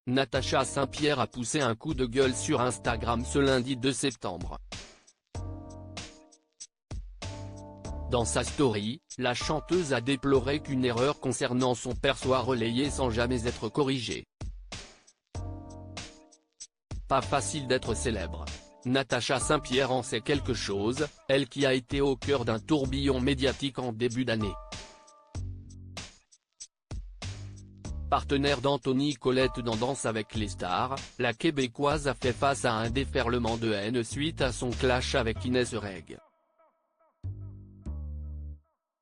Natacha Saint-Pierre a poussé un coup de gueule sur Instagram ce lundi 2 septembre. Dans sa story, la chanteuse a déploré qu'une erreur concernant son père soit relayée sans jamais être corrigée. Pas facile d'être célèbre. Natacha Saint-Pierre en sait quelque chose, elle qui a été au cœur d'un tourbillon médiatique en début d'année. Partenaire d'Anthony Colette dans Danse avec les stars, la Québécoise a fait face à un déferlement de haine suite à son clash avec Inès Reg.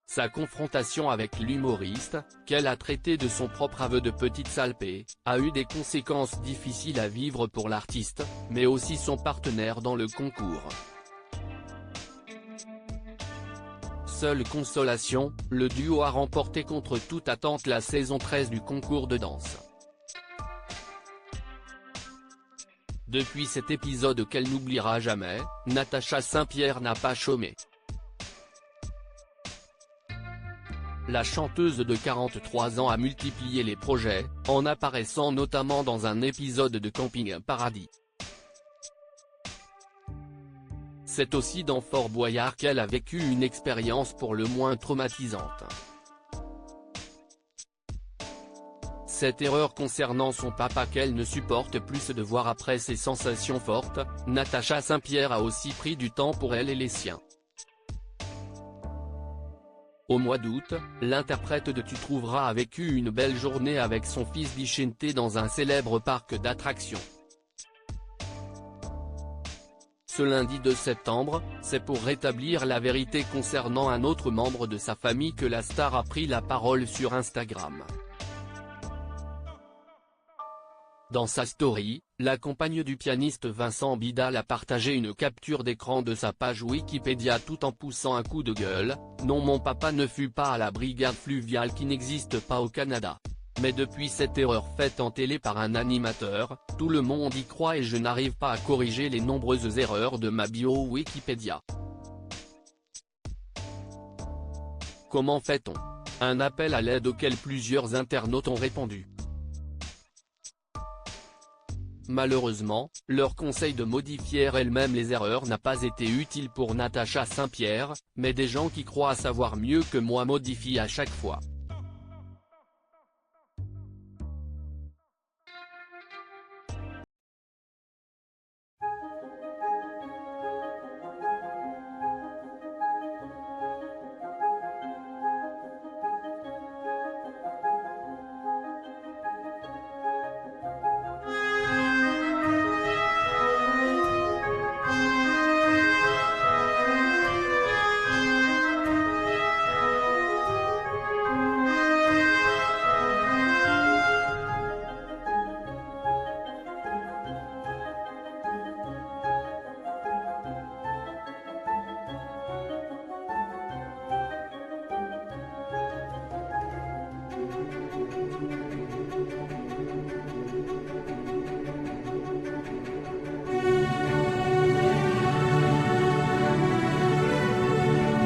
Sa confrontation avec l'humoriste, qu'elle a traité de son propre aveu de petite salpée, a eu des conséquences difficiles à vivre pour l'artiste, mais aussi son partenaire dans le concours. Seule consolation, le duo a remporté contre toute attente la saison 13 du concours de danse. Depuis cet épisode qu'elle n'oubliera jamais, Natacha Saint-Pierre n'a pas chômé. La chanteuse de 43 ans a multiplié les projets, en apparaissant notamment dans un épisode de Camping Paradis. C'est aussi dans Fort Boyard qu'elle a vécu une expérience pour le moins traumatisante. Cette erreur concernant son papa qu'elle ne supporte plus de voir après ses sensations fortes, Natacha Saint-Pierre a aussi pris du temps pour elle et les siens. Au mois d'août, l'interprète de Tu trouveras a vécu une belle journée avec son fils Vicente dans un célèbre parc d'attractions. Ce lundi 2 septembre, c'est pour rétablir la vérité concernant un autre membre de sa famille que la star a pris la parole sur Instagram. Dans sa story, la compagne du pianiste Vincent Bidal a partagé une capture d'écran de sa page Wikipédia tout en poussant un coup de gueule. « Non, mon papa ne fut pas à la brigade fluviale qui n'existe pas au Canada. Mais depuis cette erreur faite en télé par un animateur, tout le monde y croit et je n'arrive pas à corriger les nombreuses erreurs de ma bio Wikipédia. Comment fait-on ? » Un appel à l'aide auquel plusieurs internautes ont répondu. Malheureusement, leur conseil de modifier elle-même les erreurs n'a pas été utile pour Natacha Saint-Pierre, mais des gens qui croient savoir mieux que moi modifient à chaque fois.